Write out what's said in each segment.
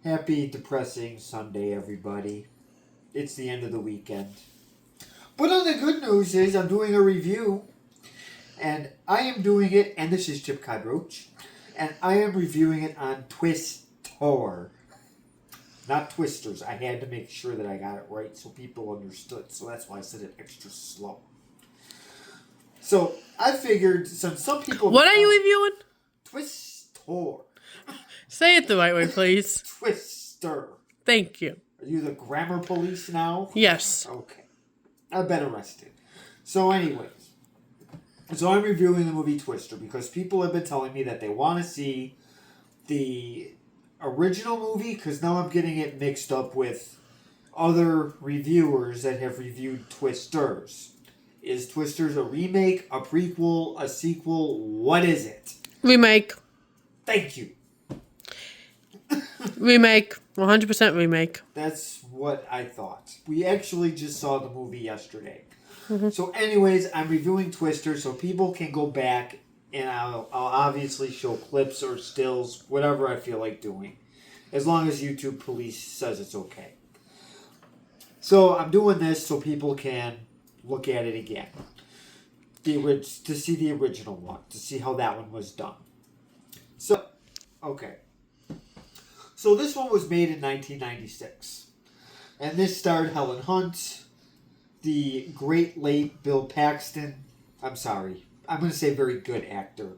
Happy depressing Sunday, everybody. It's the end of the weekend. But on the good news is I'm doing a review, and I am doing it, and this is Chip Codroach, and I am reviewing it on Twister. Not Twisters. I had to make sure that I got it right so people understood, so that's why I said it extra slow. So, I figured, since some people... What are you reviewing? Twister. Say it the right way, please. Twister. Thank you. Are you the grammar police now? Yes. Okay. I've been arrested. So anyways. So I'm reviewing the movie Twister because people have been telling me that they want to see the original movie because now I'm getting it mixed up with other reviewers that have reviewed Twisters. Is Twisters a remake, a prequel, a sequel? What is it? Remake. Thank you. Remake. 100% remake. That's what I thought. We actually just saw the movie yesterday. Mm-hmm. So anyways, I'm reviewing Twister so people can go back and I'll obviously show clips or stills, whatever I feel like doing. As long as YouTube police says it's okay. So I'm doing this so people can look at it again. To see the original one. To see how that one was done. So, okay. So this one was made in 1996. And this starred Helen Hunt, the great late Bill Paxton. I'm sorry. I'm going to say very good actor.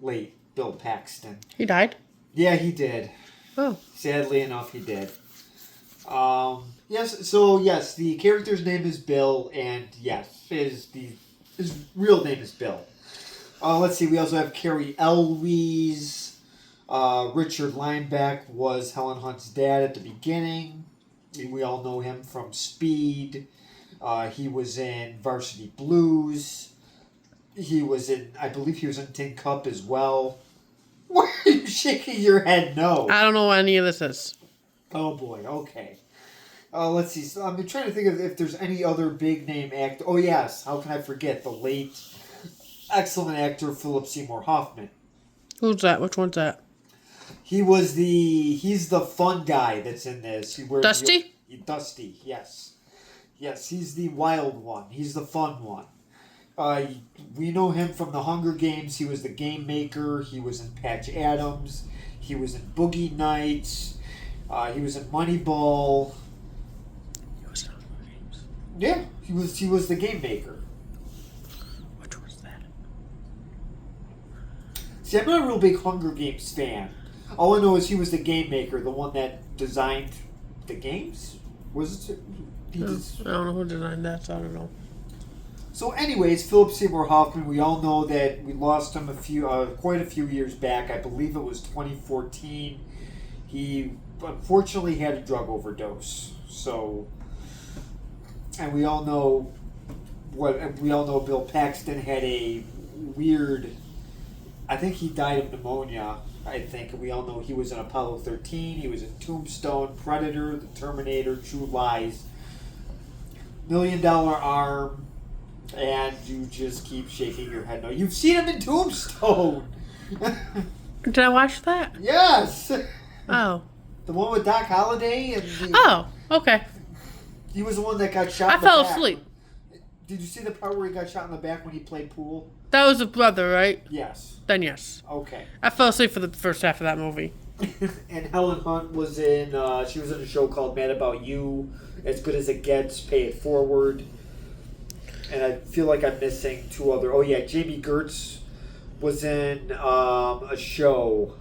Late Bill Paxton. He died? Yeah, he did. Oh. Sadly enough, he did. Yes, the character's name is Bill, and yes, his real name is Bill. Let's see, we also have Carrie Elwes. Richard Lineback was Helen Hunt's dad at the beginning. We all know him from Speed. He was in Varsity Blues. I believe he was in Tin Cup as well. Why are you shaking your head no? I don't know what any of this is. Oh boy, okay. Let's see. So I'm trying to think of if there's any other big name actor. Oh yes, how can I forget the late, excellent actor Philip Seymour Hoffman. Who's that? Which one's that? He's the fun guy that's in this. Dusty? Dusty, yes. Yes, he's the wild one. He's the fun one. We know him from the Hunger Games. He was the game maker. He was in Patch Adams. He was in Boogie Nights. He was in Moneyball. He was in Hunger Games. Yeah, he was the game maker. Which was that? See, I'm not a real big Hunger Games fan. All I know is he was the game maker, the one that designed the games. Was it? I don't know who designed that, so I don't know. So, anyways, Philip Seymour Hoffman. We all know that we lost him quite a few years back. I believe it was 2014. He unfortunately had a drug overdose. So, and we all know Bill Paxton had a weird. I think he died of pneumonia. I think we all know he was in Apollo 13. He was in Tombstone, Predator, The Terminator, True Lies, $1 Million Arm, and you just keep shaking your head. No, you've seen him in Tombstone. Did I watch that? Yes. Oh. The one with Doc Holliday and. Oh, okay. He was the one that got shot. I fell asleep. Did you see the part where he got shot in the back when he played pool? That was a brother, right? Yes. Then yes. Okay. I fell asleep for the first half of that movie. And Helen Hunt was in. She was in a show called Mad About You. As Good as It Gets. Pay It Forward. And I feel like I'm missing two other. Oh yeah, Jamie Gertz was in a show.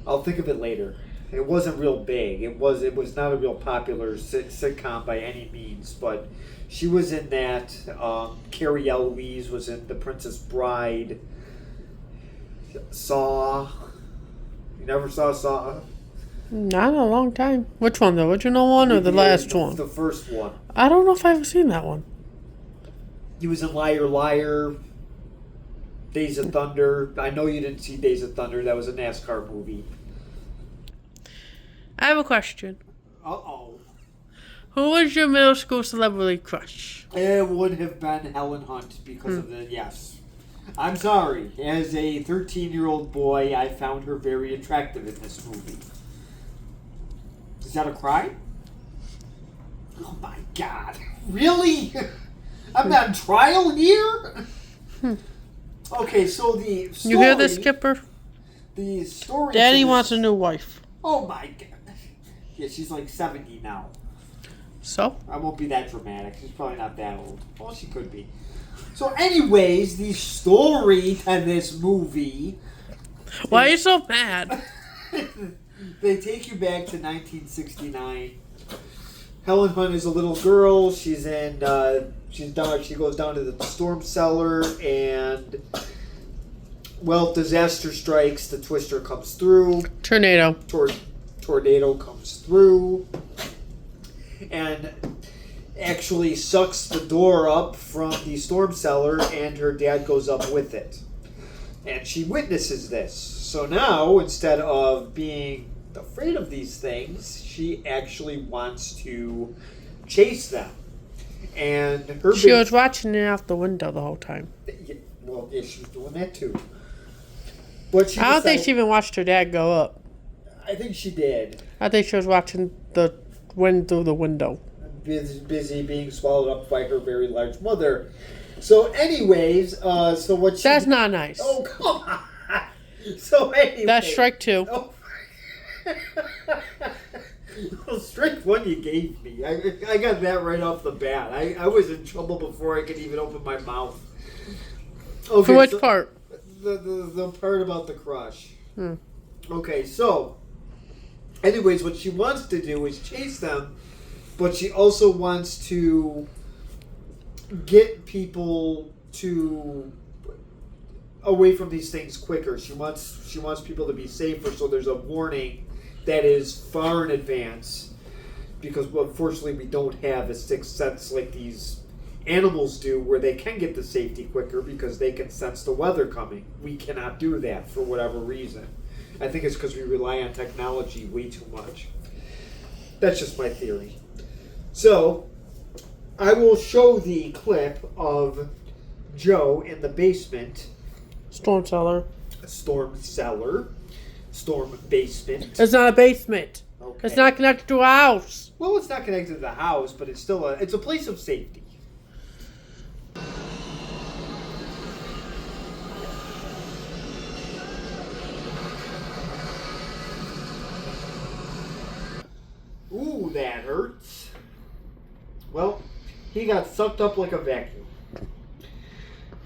I'll think of it later. It wasn't real big. It was not a real popular sitcom by any means, but she was in that. Carrie Elwes was in The Princess Bride. Saw. You never saw Saw? Not in a long time. Which one, the original one or the last one? The first one. I don't know if I've seen that one. He was in Liar Liar. Days of Thunder. I know you didn't see Days of Thunder. That was a NASCAR movie. I have a question. Uh-oh. Who was your middle school celebrity crush? It would have been Helen Hunt because of the, yes. I'm sorry. As a 13-year-old boy, I found her very attractive in this movie. Is that a cry? Oh my God. Really? I'm on trial here? Okay, so the story... You hear this, Skipper? The story... Daddy wants a new wife. Oh my God. Yeah, she's like 70 now. So? I won't be that dramatic. She's probably not that old. Well, she could be. So anyways, the story in this movie... Why are you so mad? They take you back to 1969. Helen Hunt is a little girl. She's in. She goes down to the storm cellar, and disaster strikes. The twister comes through. Tornado. Tornado comes through, and actually sucks the door up from the storm cellar, and her dad goes up with it, and she witnesses this. So now, instead of being afraid of these things, she actually wants to chase them. And she was watching it out the window the whole time. Well, yeah, she was doing that too. But I don't think she even watched her dad go up. I think she did. I think she was watching the wind through the window. Busy being swallowed up by her very large mother. So, anyways, so what she... That's not nice. Oh, come on. So, anyway... That's strike 2. Oh. Well, strike 1 you gave me. I got that right off the bat. I was in trouble before I could even open my mouth. Okay, for which part? The part about the crush. Okay, so... Anyways, what she wants to do is chase them, but she also wants to get people to away from these things quicker. She wants people to be safer, so there's a warning that is far in advance, because unfortunately we don't have a sixth sense like these animals do, where they can get to safety quicker because they can sense the weather coming. We cannot do that for whatever reason. I think it's because we rely on technology way too much. That's just my theory. So, I will show the clip of Joe in the basement. Storm cellar. Storm basement. It's not a basement. Okay. It's not connected to a house. Well, it's not connected to the house, but it's still it's a place of safety. Ooh, that hurts. Well, he got sucked up like a vacuum.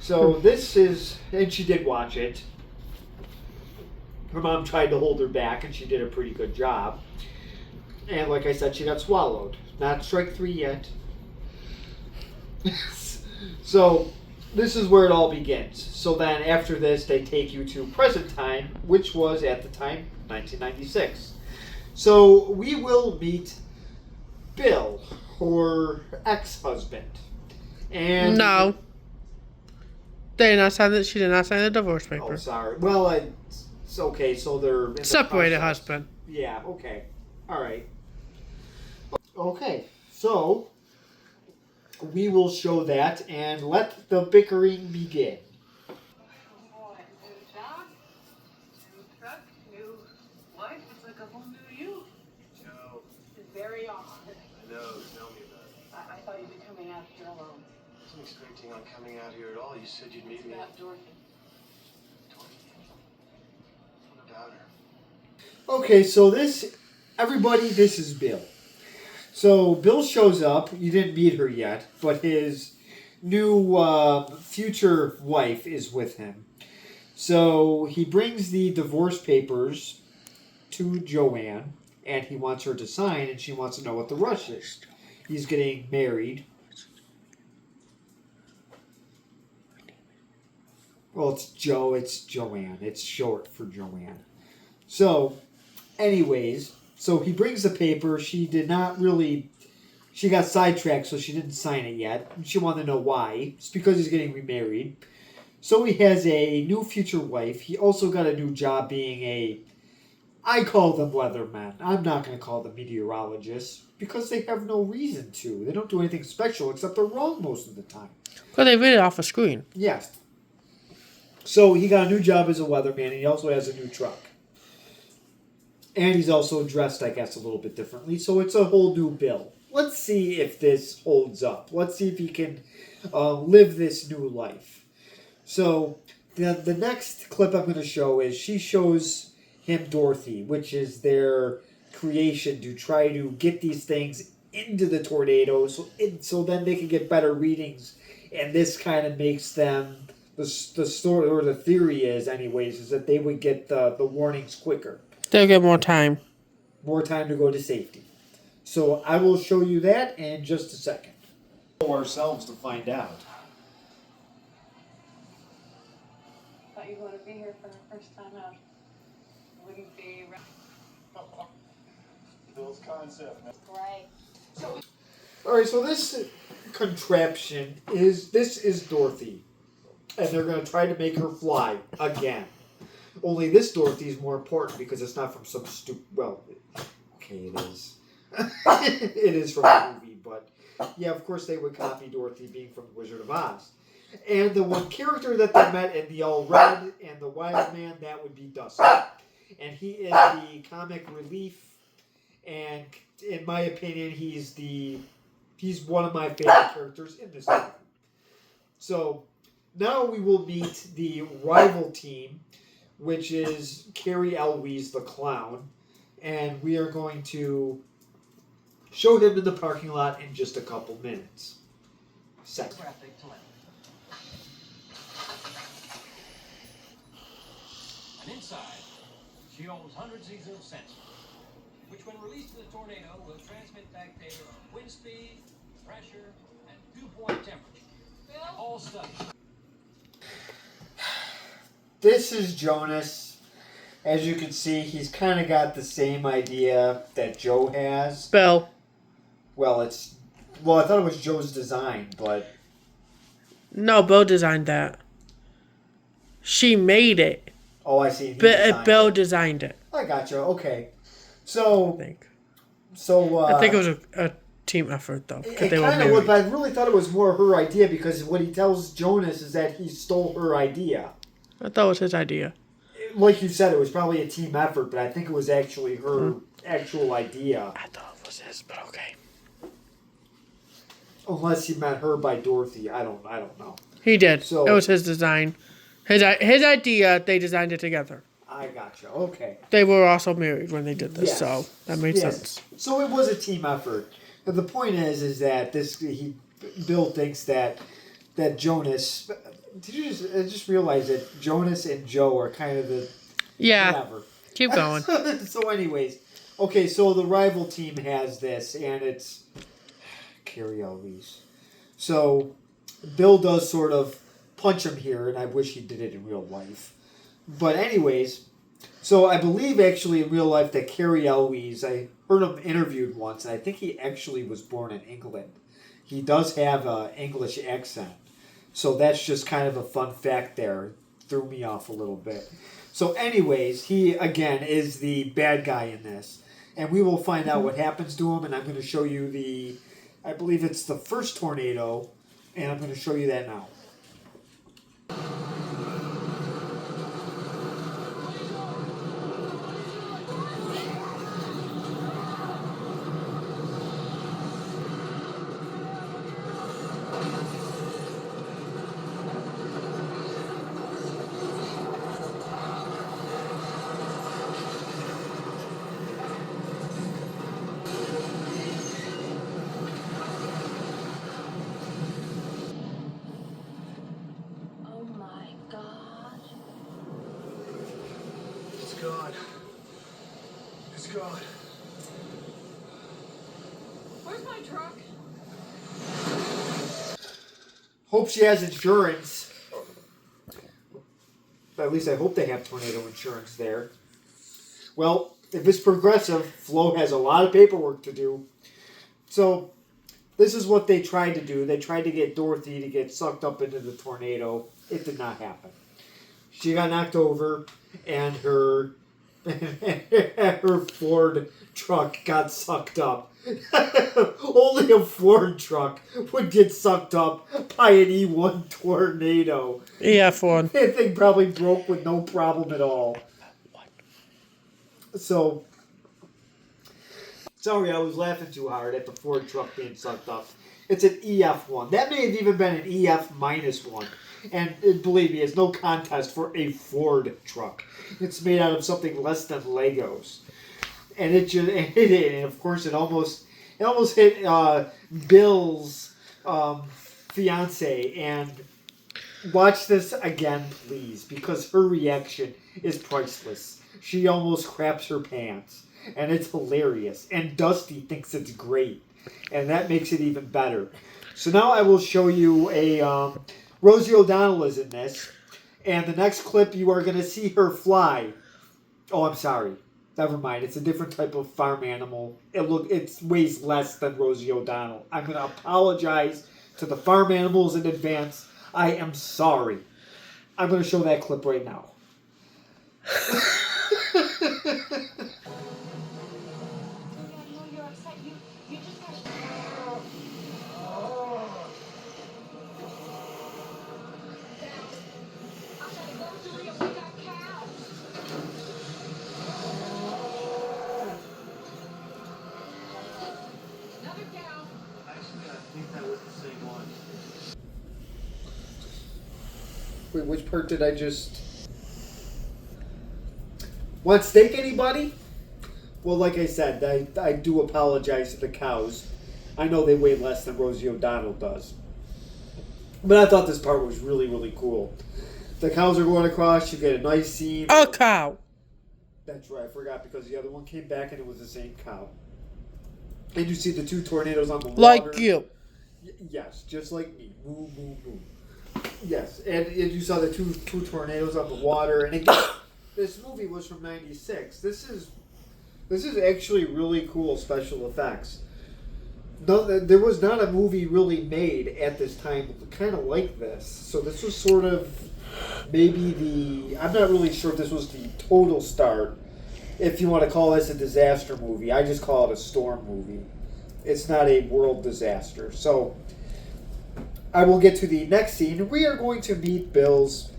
So this is, and she did watch it. Her mom tried to hold her back, and she did a pretty good job. And like I said, she got swallowed. Not strike 3 yet. So this is where it all begins. So then after this, they take you to present time, which was at the time 1996. So we will meet Bill, her ex-husband. And no. They did not sign that. She did not sign the divorce paper. Oh, sorry. Well, it's okay. So they're in separated husband. Yeah. Okay. All right. Okay. So we will show that and let the bickering begin. Very odd. No, tell me about it. I thought you'd be coming out here alone. I wasn't expecting on coming out here at all. You said you'd meet me. About Dorothy. Dorothy? What about her? Okay, so this is Bill. So Bill shows up. You didn't meet her yet, but his new future wife is with him. So he brings the divorce papers to Joanne, and he wants her to sign, and she wants to know what the rush is. He's getting married. Well, it's Joe, it's Joanne. It's short for Joanne. So, anyways, so he brings the paper. She got sidetracked, so she didn't sign it yet. She wanted to know why. It's because he's getting remarried. So he has a new future wife. He also got a new job being I call them weathermen. I'm not going to call them meteorologists because they have no reason to. They don't do anything special except they're wrong most of the time. Well, they read it off a screen. Yes. So he got a new job as a weatherman, and he also has a new truck. And he's also dressed, I guess, a little bit differently. So it's a whole new Bill. Let's see if this holds up. Let's see if he can live this new life. So the next clip I'm going to show is she shows him Dorothy, which is their creation to try to get these things into the tornado so then they can get better readings. And this kind of makes them, the story, or the theory is anyways, is that they would get the warnings quicker. They'll get more time. More time to go to safety. So I will show you that in just a second. Ourselves to find out. Thought you wanted to be here for the first time out. Wouldn't be Bill's concept, man. right. Alright, so this contraption is Dorothy. And they're going to try to make her fly again. Only this Dorothy is more important because it's not from some stupid... Well, okay, it is. It is from a movie, but... Yeah, of course they would copy Dorothy being from The Wizard of Oz. And the one character that they met in the All Red and the Wild Man, that would be Dusty. And he is the comic relief. And in my opinion, he's one of my favorite characters in this movie. So now we will meet the rival team, which is Cary Elwes the Clown. And we are going to show him in the parking lot in just a couple minutes. Second. And inside, she holds hundreds of these little sensors, which when released to the tornado will transmit back data of wind speed, pressure, and dew point temperature. All studies. This is Jonas. As you can see, he's kind of got the same idea that Joe has. Bill. Well, I thought it was Joe's design, but... No, Bill designed that. She made it. Oh, I see. Bill designed it. I gotcha. Okay. So... I think. I think it was a team effort, though. It kind of was, but I really thought it was more her idea because what he tells Jonas is that he stole her idea. I thought it was his idea. Like you said, it was probably a team effort, but I think it was actually her actual idea. I thought it was his, but okay. Unless he meant her by Dorothy, I don't know. He did. So, it was his design. His idea, they designed it together. I gotcha. Okay. They were also married when they did this, Yes. so that made sense. So it was a team effort. But the point is that Bill thinks that Jonas. Did you just realize that Jonas and Joe are kind of the whatever. Keep going. So, anyways, okay. So the rival team has this, and it's Cary Elwes. So Bill does sort of punch him here, and I wish he did it in real life. But anyways, so I believe actually in real life that Cary Elwes, I heard him interviewed once, and I think he actually was born in England. He does have an English accent. So that's just kind of a fun fact there. Threw me off a little bit. So anyways, he, again, is the bad guy in this. And we will find out what happens to him, and I'm going to show you I believe it's the first tornado, and I'm going to show you that now. Oh my God. It's gone. It's gone. Where's my truck? Hope she has insurance. At least I hope they have tornado insurance there. Well, if it's Progressive, Flo has a lot of paperwork to do. So, this is what they tried to do. They tried to get Dorothy to get sucked up into the tornado. It did not happen. She got knocked over, and her Ford truck got sucked up. Only a Ford truck would get sucked up by an E1 tornado. EF1. That thing probably broke with no problem at all. So, Sorry, I was laughing too hard at the Ford truck being sucked up. It's an EF1. That may have even been an EF minus one. And believe me, it's no contest for a Ford truck. It's made out of something less than Legos. And and of course, it almost hit Bill's fiance. And watch this again, please, because her reaction is priceless. She almost craps her pants, and it's hilarious. And Dusty thinks it's great, and that makes it even better. So now I will show you a Rosie O'Donnell is in this, and the next clip you are going to see her fly. Oh, I'm sorry. Never mind. It's a different type of farm animal. It weighs less than Rosie O'Donnell. I'm going to apologize to the farm animals in advance. I am sorry. I'm going to show that clip right now. Wait, which part did I just... Want steak, anybody? Well, like I said, I do apologize to the cows. I know they weigh less than Rosie O'Donnell does. But I thought this part was really, really cool. The cows are going across, you get a nice scene. A cow. That's right, I forgot because the other one came back and it was the same cow. And you see the two tornadoes on the water. Like you. Yes, just like me. Moo, moo, moo. Yes, and you saw the two tornadoes on the water. And again, this movie was from '96. This is actually really cool special effects. No, there was not a movie really made at this time kind of like this. So this was sort of maybe I'm not really sure if this was the total start. If you want to call this a disaster movie, I just call it a storm movie. It's not a world disaster. So I will get to the next scene. We are going to meet Bill's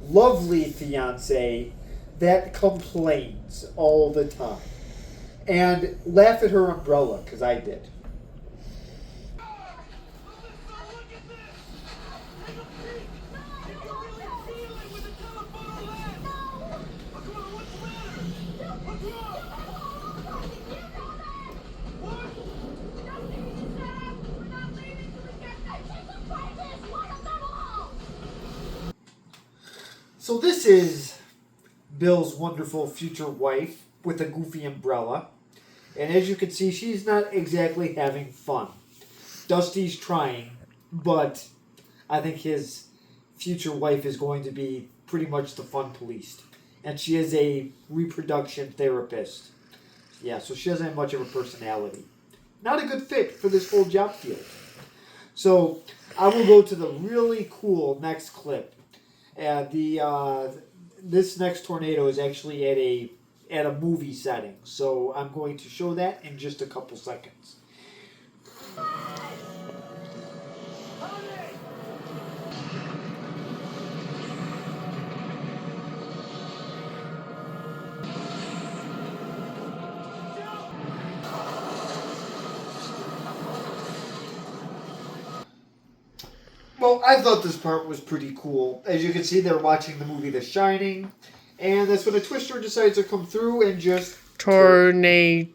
lovely fiance that complains all the time. And laugh at her umbrella, because I did. So this is Bill's wonderful future wife with a goofy umbrella. And as you can see, she's not exactly having fun. Dusty's trying, but I think his future wife is going to be pretty much the fun police. And she is a reproduction therapist. Yeah, so she doesn't have much of a personality. Not a good fit for this whole job field. So I will go to the really cool next clip. This next tornado is actually at a movie setting, so I'm going to show that in just a couple seconds. Well, I thought this part was pretty cool. As you can see, they're watching the movie The Shining, and that's when a twister decides to come through and just... Tornado,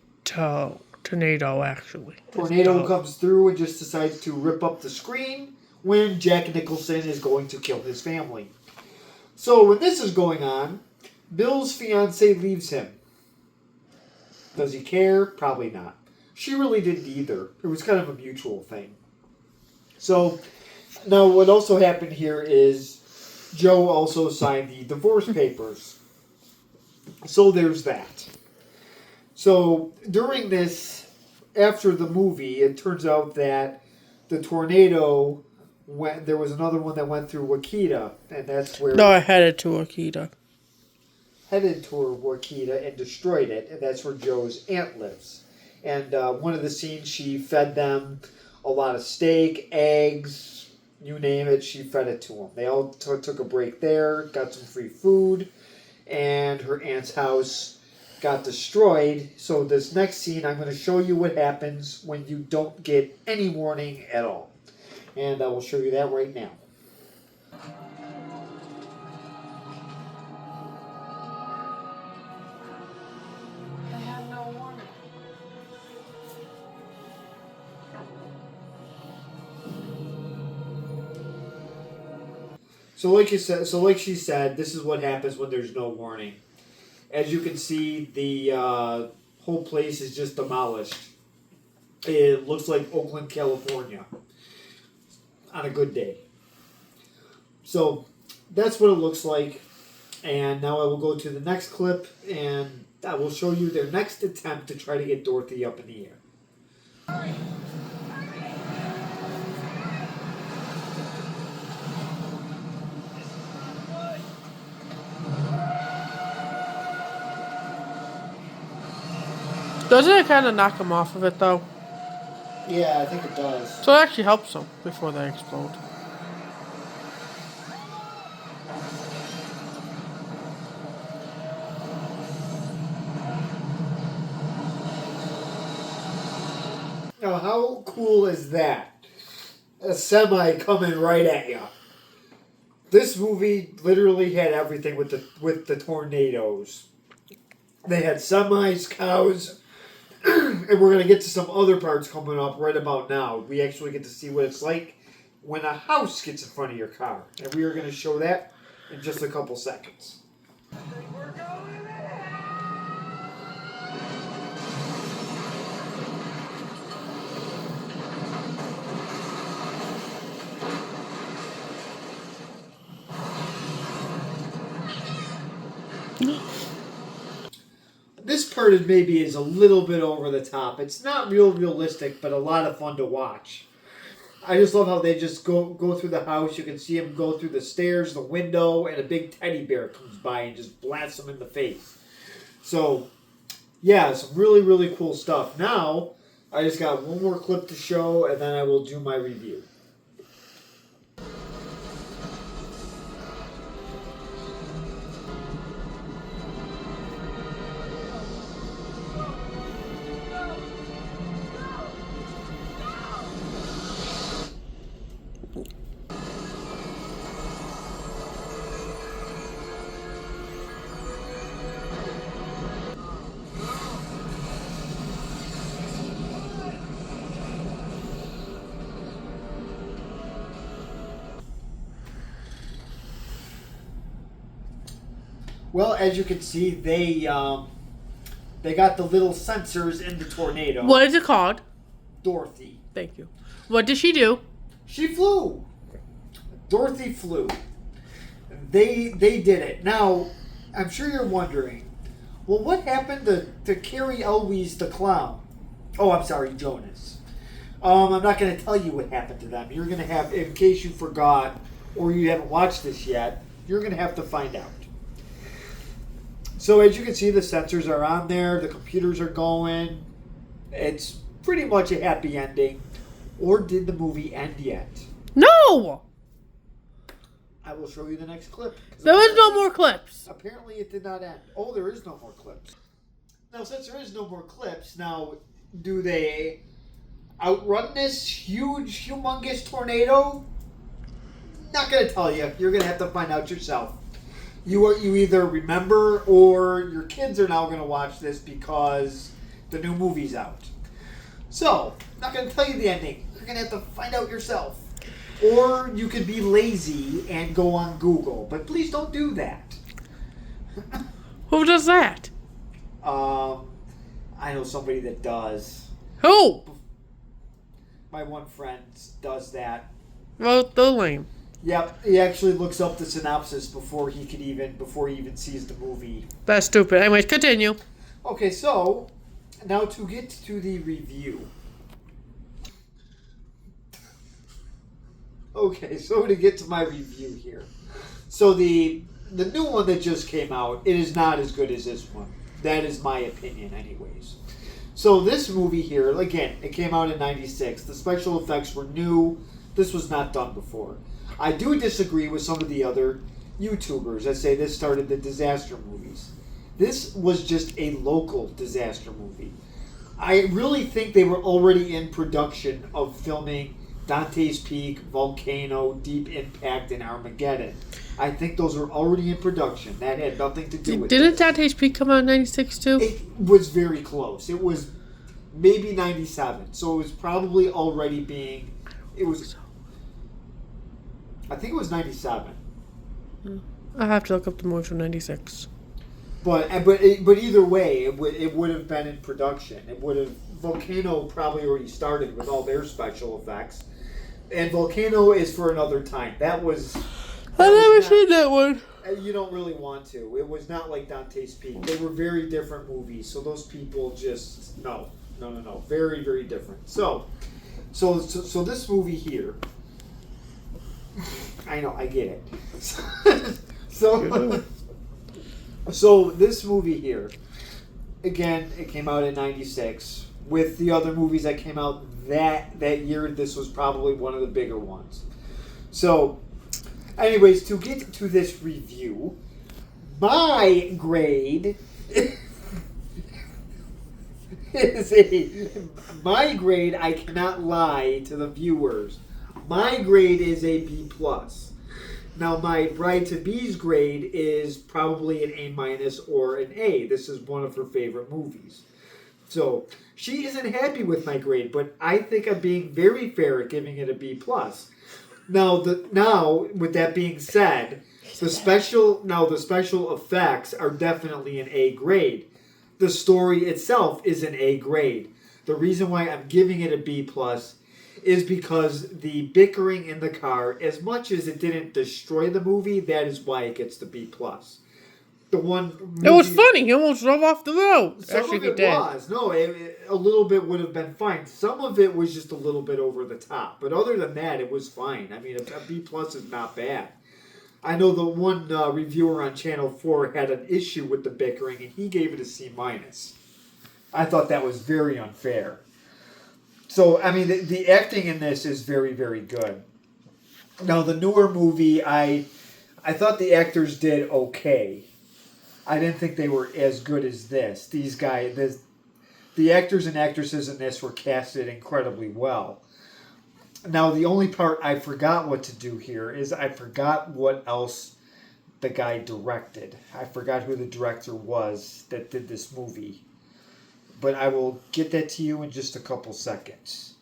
actually. Tornado comes through and just decides to rip up the screen when Jack Nicholson is going to kill his family. So when this is going on, Bill's fiancée leaves him. Does he care? Probably not. She really didn't either. It was kind of a mutual thing. So... Now, what also happened here is Joe also signed the divorce papers. So there's that. So during this, after the movie, it turns out that the tornado there was another one that went through Wakita, and that's where... No, I headed to Akita. Headed toward Wakita and destroyed it, and that's where Joe's aunt lives. And one of the scenes, she fed them a lot of steak, eggs... You name it, she fed it to them. They all took a break there, got some free food, and her aunt's house got destroyed. So this next scene, I'm going to show you what happens when you don't get any warning at all. And I will show you that right now. I had no warning. So like she said, this is what happens when there's no warning. As you can see, the whole place is just demolished. It looks like Oakland, California, on a good day. So that's what it looks like. And now I will go to the next clip, and I will show you their next attempt to try to get Dorothy up in the air. Doesn't it kind of knock them off of it, though? Yeah, I think it does. So it actually helps them before they explode. Now, how cool is that? A semi coming right at you. This movie literally had everything with the tornadoes. They had semis, cows, and we're going to get to some other parts coming up right about now. We actually get to see what it's like when a house gets in front of your car. And we are going to show that in just a couple seconds. This part is maybe a little bit over the top. It's not realistic, but a lot of fun to watch. I just love how they just go through the house. You can see them go through the stairs, the window, and a big teddy bear comes by and just blasts them in the face. So, yeah, some really cool stuff. Now, I just got one more clip to show, and then I will do my review. Well, as you can see, they got the little sensors in the tornado. What is it called? Dorothy. Thank you. What did she do? She flew. Dorothy flew. They did it. Now, I'm sure you're wondering, well, what happened to Carrie Elwes the clown? Oh, I'm sorry, Jonas. I'm not going to tell you what happened to them. You're going to have, in case you forgot or you haven't watched this yet, you're going to have to find out. So as you can see, the sensors are on there. The computers are going. It's pretty much a happy ending. Or did the movie end yet? No! I will show you the next clip. There was no more clips. Apparently it did not end. Oh, there is no more clips. Now, since there is no more clips, now, do they outrun this huge, humongous tornado? Not going to tell you. You're going to have to find out yourself. You either remember or your kids are now going to watch this because the new movie's out. So, I'm not going to tell you the ending. You're going to have to find out yourself. Or you could be lazy and go on Google. But please don't do that. Who does that? I know somebody that does. Who? My one friend does that. Well, they're lame. Yep, he actually looks up the synopsis before he even sees the movie. That's stupid. Anyways, continue. Okay, so now to get to the review. Okay, so to get to my review here. So the new one that just came out, it is not as good as this one. That is my opinion anyways. So this movie here, again, it came out in 96. The special effects were new. This was not done before. I do disagree with some of the other YouTubers that say this started the disaster movies. This was just a local disaster movie. I really think they were already in production of filming Dante's Peak, Volcano, Deep Impact, and Armageddon. I think those were already in production. That had nothing to do with it. Didn't Dante's Peak come out in 96 too? It was very close. It was maybe 97. So it was probably already being... It was... I think it was 97. I have to look up the movie from 96. But either way, it would have been in production. It would have... Volcano probably already started with all their special effects. And Volcano is for another time. That was... I've never seen that one. You don't really want to. It was not like Dante's Peak. They were very different movies. So those people just... No. Very, very different. So this movie here... I know, I get it. So this movie here, again, it came out in 96. With the other movies that came out that year, this was probably one of the bigger ones. So, anyways, to get to this review, my grade my grade, I cannot lie to the viewers. My grade is a B+. Now, my bride-to-be's grade is probably an A- or an A. This is one of her favorite movies. So, she isn't happy with my grade, but I think I'm being very fair at giving it a B+. Now, with that being said, the special effects are definitely an A grade. The story itself is an A grade. The reason why I'm giving it a B+ is because the bickering in the car, as much as it didn't destroy the movie, that is why it gets the B+. The one movie, it was funny. He almost drove off the road. Some Actually, of he it did. was. No, a little bit would have been fine. Some of it was just a little bit over the top. But other than that, it was fine. I mean, a B+ is not bad. I know the one reviewer on Channel 4 had an issue with the bickering, and he gave it a C-. I thought that was very unfair. So, I mean, the acting in this is very, very good. Now, the newer movie, I thought the actors did okay. I didn't think they were as good as this. These guys, the actors and actresses in this were casted incredibly well. Now, the only part I forgot what to do here is I forgot what else the guy directed. I forgot who the director was that did this movie. But I will get that to you in just a couple seconds.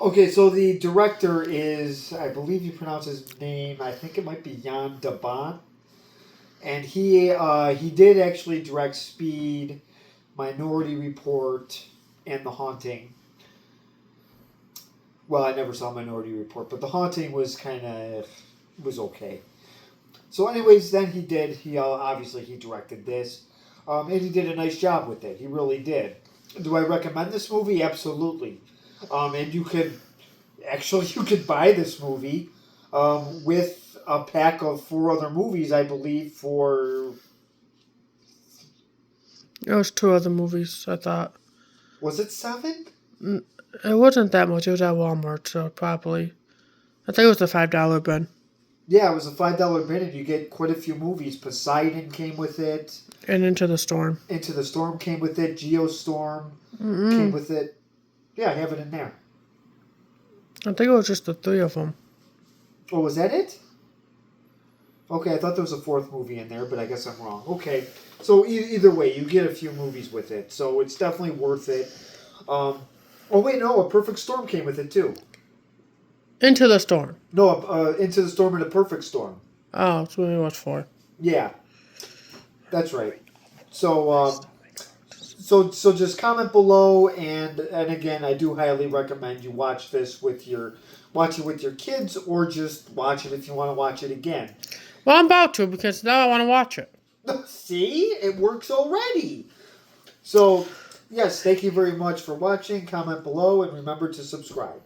Okay, so the director is, I believe you pronounce his name, I think it might be Jan de Bont. And he did actually direct Speed, Minority Report, and The Haunting. Well, I never saw Minority Report, but The Haunting was was okay. So anyways, then he directed this. And he did a nice job with it. He really did. Do I recommend this movie? Absolutely. And you could buy this movie with a pack of 4 other movies, I believe, for... There was 2 other movies, I thought. Was it 7? It wasn't that much. It was at Walmart, so probably... I think it was the $5 bin. Yeah, it was a $5 bin, and you get quite a few movies. Poseidon came with it. And Into the Storm. Into the Storm came with it. Geostorm came with it. Yeah, I have it in there. I think it was just the 3 of them. Oh, was that it? Okay, I thought there was a 4th movie in there, but I guess I'm wrong. Okay, so either way, you get a few movies with it, so it's definitely worth it. Oh, wait, no, A Perfect Storm came with it, too. Into the Storm. No, Into the Storm and A Perfect Storm. Oh, that's what it was for. Yeah, that's right. So, so just comment below, and again, I do highly recommend you watch this with your kids, or just watch it if you want to watch it again. Well, I'm about to, because now I want to watch it. See? It works already. So, yes, thank you very much for watching. Comment below, and remember to subscribe.